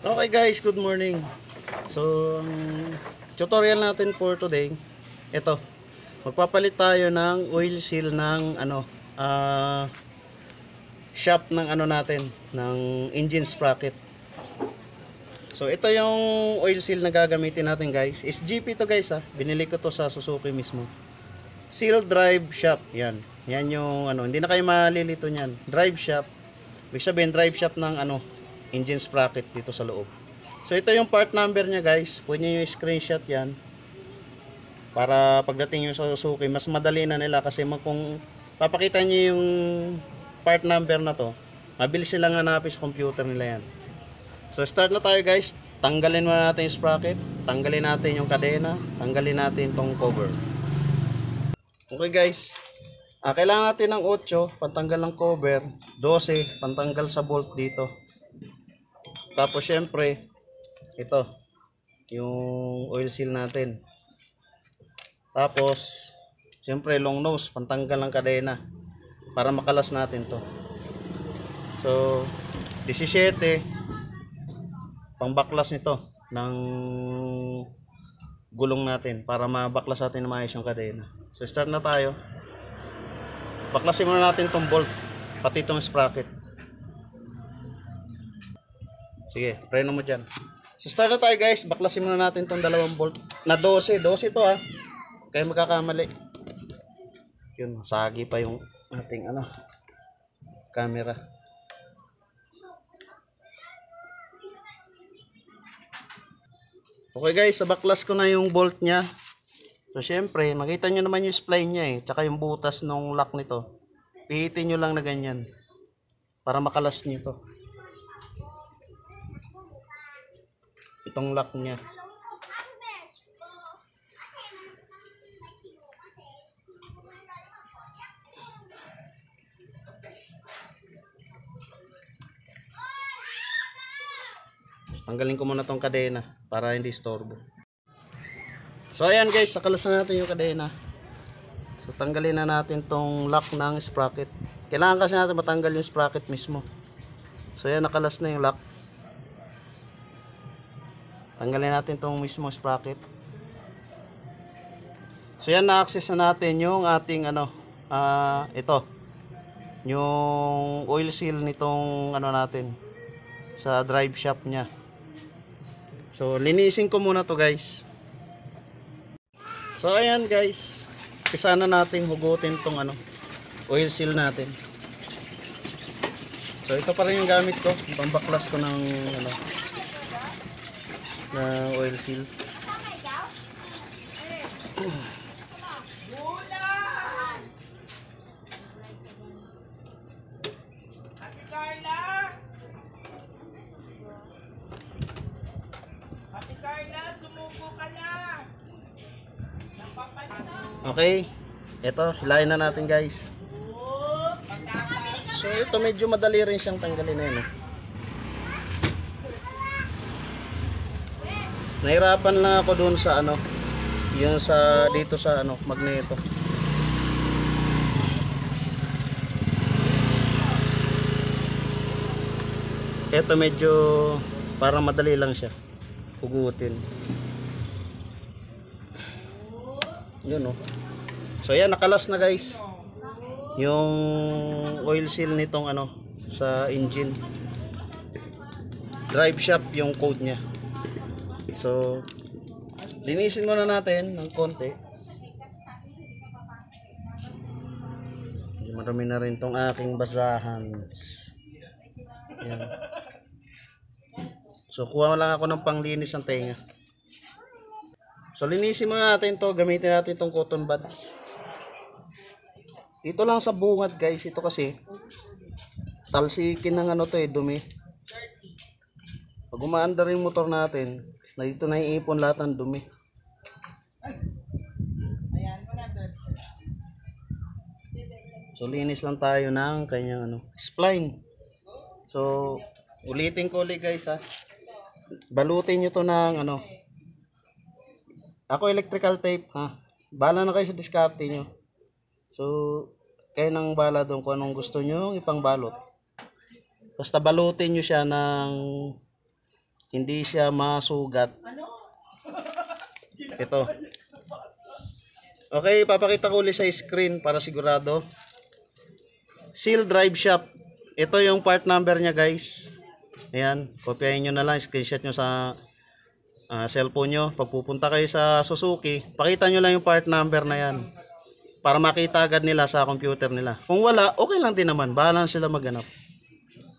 Okay guys, good morning. So, ang tutorial natin for today, ito. Magpapalit tayo ng oil seal ng shop ng natin, ng engine sprocket. So, ito yung oil seal na gagamitin natin guys. SGP to guys ha. Binili ko to sa Suzuki mismo. Seal drive shop. Yan. Yan yung hindi na kayo malilito niyan. Drive shop. Ibig sabihin drive shop ng engine sprocket dito sa loob. So ito yung part number niya guys. Pwede nyo yung screenshot yan. Para pagdating yung sa Suzuki, mas madali na nila kasi kung papakita nyo yung part number na to, mabilis silang hanapin sa computer nila yan. So start na tayo guys. Tanggalin muna natin yung sprocket. Tanggalin natin yung kadena. Tanggalin natin tong cover. Okay guys. Kailangan natin ng 8 pantanggal ng cover. 12 pantanggal sa bolt dito. Tapos syempre ito yung oil seal natin. Tapos syempre long nose pantanggal ng kadena para makalas natin to. So 17 pangbaklas nito ng gulong natin para mabaklas natin na maayos yung kadena. So start na tayo. Baklasin muna natin tong bolt pati itong sprocket. Sige, preno mo dyan. So start na tayo guys. Baklasin muna natin tong dalawang bolt na 12 to ha. Kaya magkakamali. Yun, sagi pa yung ating camera. Okay guys, sabaklas ko na yung bolt nya. So syempre, makita nyo naman yung spline nya tsaka yung butas ng lock nito. Pihitin nyo lang na ganyan para makalas nyo to. Itong lock nya. Tanggalin ko muna tong kadena para hindi istorbo. So ayan guys, nakalas na natin yung kadena. So tanggalin na natin tong lock ng sprocket. Kailangan kasi natin matanggal yung sprocket mismo. So ayan, nakalas na yung lock. Tanggalin natin tong mismo sprocket. So yan, na-access na natin yung ating ito. Yung oil seal nitong natin sa drive shop nya. So linisin ko muna to guys. So ayan guys, umpisa na nating hugutin tong oil seal natin. So ito pa rin yung gamit ko, pambaklas ko ng ng oil seal. Okay, ito, hilahin na natin guys. So ito medyo madali rin siyang tanggalin na yun. Nahirapan lang ako dun sa yung sa dito sa magneto. Ito medyo parang madali lang siya hugutin. Yun So ayan, nakalas na guys yung oil seal nitong sa engine. Drive shop yung code nya. So linisin muna natin ng konti. Marami na rin tong aking basahan. Ayan. So kuha lang ako ng panglinis ng tenga. So linisin muna natin to, gamitin natin itong cotton buds. Dito lang sa bungad guys, ito kasi talsikin ng dumi. Pag umaandar yung motor natin, na dito naiipon lahat ng dumi. So linis lang tayo ng kanyang spline. So ulitin ko ulit guys ha. Balutin nyo to ng ako electrical tape ha. Bala na kayo sa diskarte nyo. So kayo nang bala doon kung anong gusto nyo ipangbalot. Basta balutin nyo siya ng hindi siya masugat. Ito. Okay, papakita ko ulit sa screen para sigurado. Seal drive shaft. Ito yung part number niya, guys. Ayan, kopyahin nyo na lang, screenshot nyo sa cellphone nyo. Pag pupunta kayo sa Suzuki, pakita nyo lang yung part number na yan para makita agad nila sa computer nila. Kung wala, okay lang din naman, bahala sila maghanap.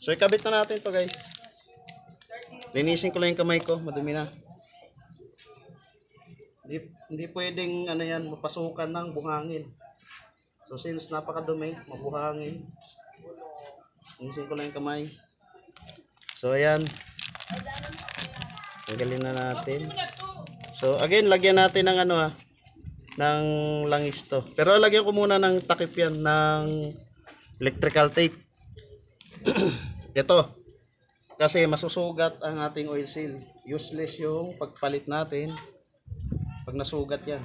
So ikabit na natin to, guys. Linisin ko lang yung kamay ko, madumi na. Hindi pwedeng ano yan, mapasukan ng buhangin. So since napakadumi, mabuhangin, linisin ko lang yung kamay. So ayan, tanggalin na natin. So again, lagyan natin ng ano ng langis to. Pero lagyan ko muna ng takip yan, ng electrical tape. Ito, kasi masusugat ang ating oil seal. Useless yung pagpalit natin pag nasugat yan.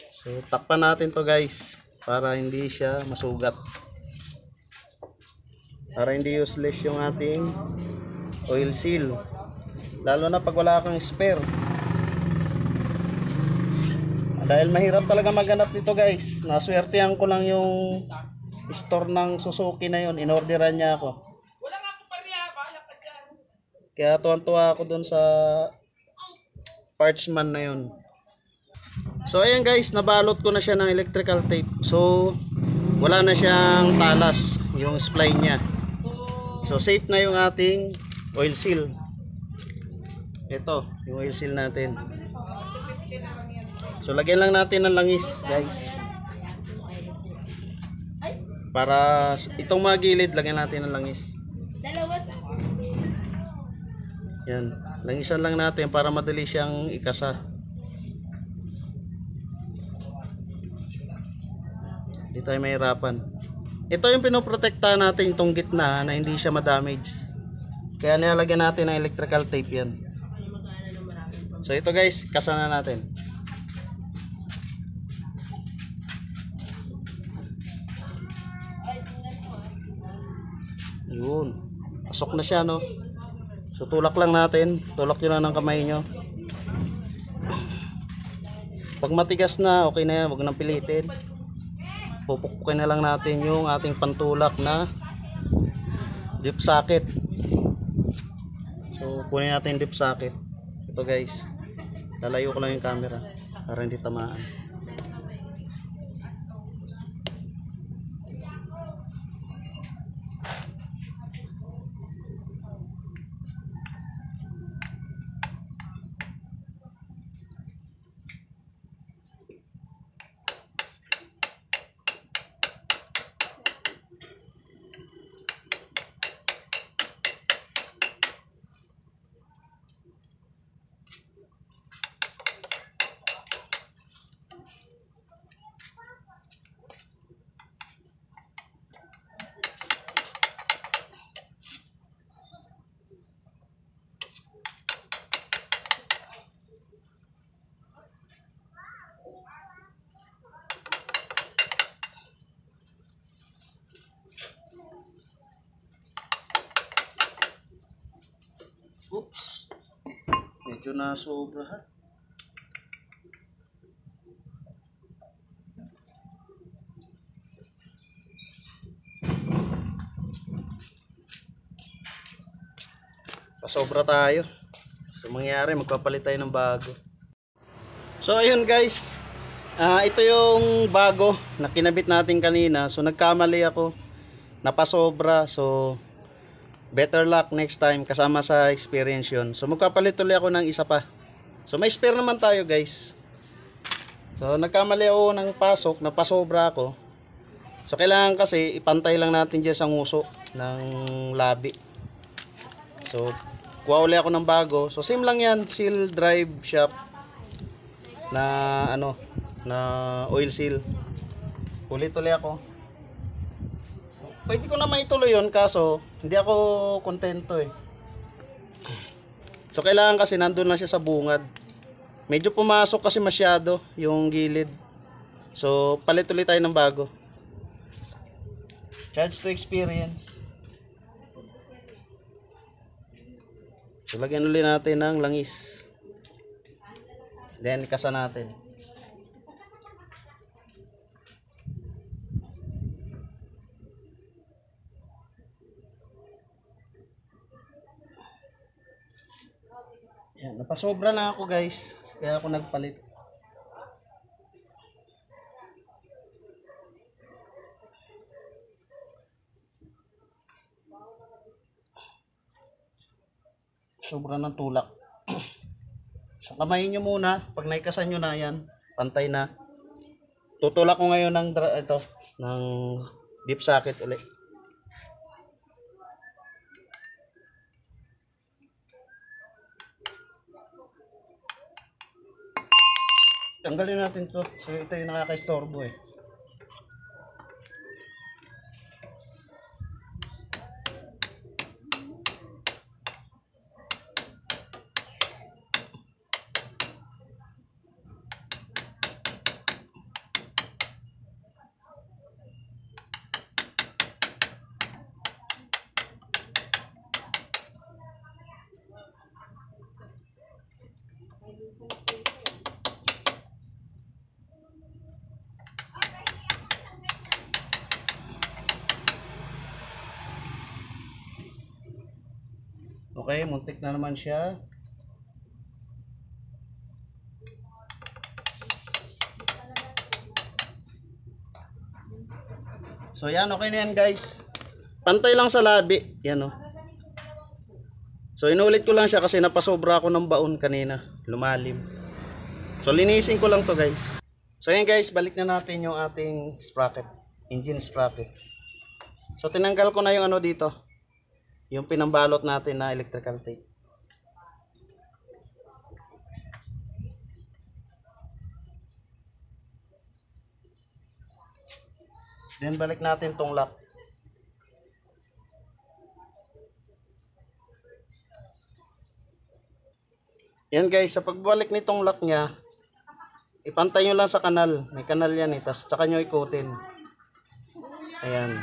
So takpan natin to, guys, para hindi siya masugat. Para hindi useless yung ating oil seal. Lalo na pag wala kang spare. Dahil mahirap talaga maghanap nito, guys. Naswertehan ko lang yung store ng Suzuki na yun. Inorderan niya ako. Kaya tuwan-tuwa ako dun sa partsman na yun. So ayan, guys, nabalot ko na siya ng electrical tape. So wala na siyang talas yung spline niya. So safe na yung ating oil seal. Ito, yung oil seal natin. So lagyan lang natin ng langis, guys. Para itong mga gilid, lagyan natin ng langis. Yan, langisan lang natin para madali siyang ikasa. Hindi tayo mahirapan. Ito yung pinoprotekta natin, itong gitna, na hindi siya ma-damage. Kaya nilalagyan natin ng electrical tape yan. So ito, guys, kasa na natin. Yun, pasok na siya, no? So tulak lang natin, tulak nyo lang ng kamay nyo. Pag matigas na, okay na yan, huwag nang pilitin. Pupukpukin na lang natin yung ating pantulak na dip socket. So kunin natin yung dip socket. Ito, guys, lalayo ko lang yung camera para hindi tamaan. Oops, medyo nasobrahan. Pasobra tayo. So mangyayari, magpapalit tayo ng bago. So ayun, guys, ito yung bago na kinabit natin kanina. So nagkamali ako, napasobra. So better luck next time, kasama sa experience yun. So magpapalit ulit ako ng isa pa. So may spare naman tayo, guys. So nagkamali ako ng pasok, napasobra ako. So kailangan kasi ipantay lang natin dyan sa nguso ng labi. So kuha ulit ako ng bago. So same lang yan, seal drive shaft na ano, na oil seal. Ulit-ulit ako. Pwede ko na maituloy yun, kaso hindi ako kontento eh. So kailangan kasi nandun lang siya sa bungad. Medyo pumasok kasi masyado yung gilid. So palit ulit tayo ng bago. Charge to experience. So lagyan ulit natin ng langis. Then ikasa natin. Yan, napasobra na ako guys. Kaya ako nagpalit. Sobra ng tulak. So kamayin nyo muna. Pag naikasan nyo na yan, pantay na. Tutulak ko ngayon ng ng deep socket ulit. Tanggalin natin to. So ito yung nakaka-istorbo eh. Okay, muntik na naman siya. So yan, okay na yan guys. Pantay lang sa labi. Yan o. So inulit ko lang siya kasi napasobra ako ng baon kanina. Lumalim. So linisin ko lang to guys. So yan guys, balik na natin yung ating sprocket. Engine sprocket. So tinanggal ko na yung ano dito. Yung pinambalot natin na electrical tape. Then balik natin tong lock. Yan guys, sa pagbalik nitong lock nya, ipantay nyo lang sa kanal. May kanal yan eh. Tapos tsaka nyo ikutin. Ayan.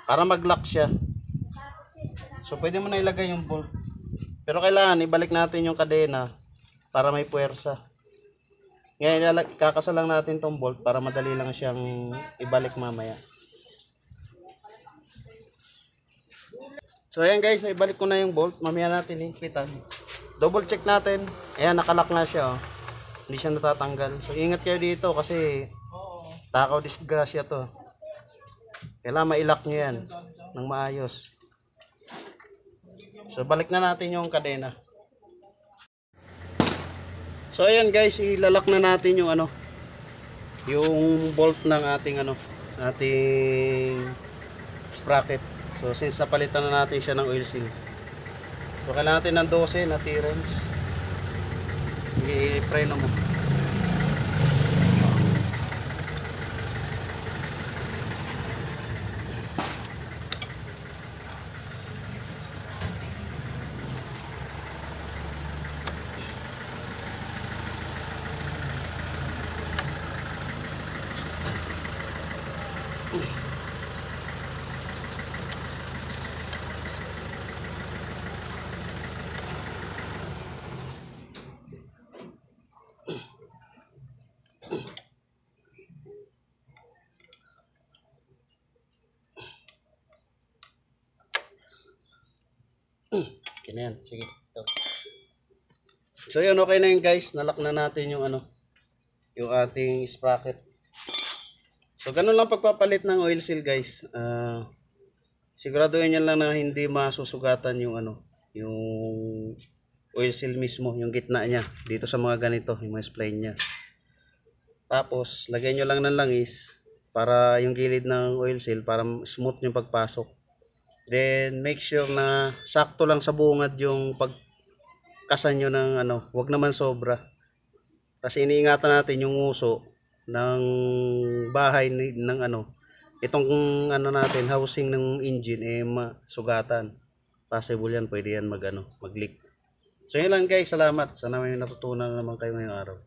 Para mag-lock siya. So pwede mo na ilagay yung bolt. Pero kailangan ibalik natin yung kadena para may puwersa. Ngayon kakasalang natin tong bolt para madali lang siyang ibalik mamaya. So ayan guys, ibalik ko na yung bolt. Mamaya natin ipitan. Double check natin. Ayan, nakalock na siya oh. Hindi siya natatanggal. So ingat kayo dito kasi takaw disgrasya to. Kailangan ma-lock nyo yan ng maayos. So balik na natin yung kadena. So ayan guys, ilalak na natin yung ano, yung bolt ng ating ano, ating sprocket. So since napalitan na natin siya ng oil seal. So kailangan natin ng 12 na T-wrench. I-preno mo. Okay na yan. Sige. Ito. So yun, okay na yun guys. Nalock na natin yung ano, yung ating sprocket. So ganun lang pagpapalit ng oil seal guys. Siguraduhin nyo lang na hindi masusugatan yung ano, yung oil seal mismo, yung gitna niya. Dito sa mga ganito, yung mga spline niya. Tapos, lagyan nyo lang ng langis para yung gilid ng oil seal para smooth yung pagpasok. Then make sure na sakto lang sa bungad yung pagkasan nyo ng ano, wag naman sobra. Kasi iniingatan natin yung uso ng bahay ng ano, itong ano natin, housing ng engine eh masugatan. Possible yan, pwede yan mag-leak. So yun lang guys, salamat. Sana may natutunan naman kayo ngayong araw.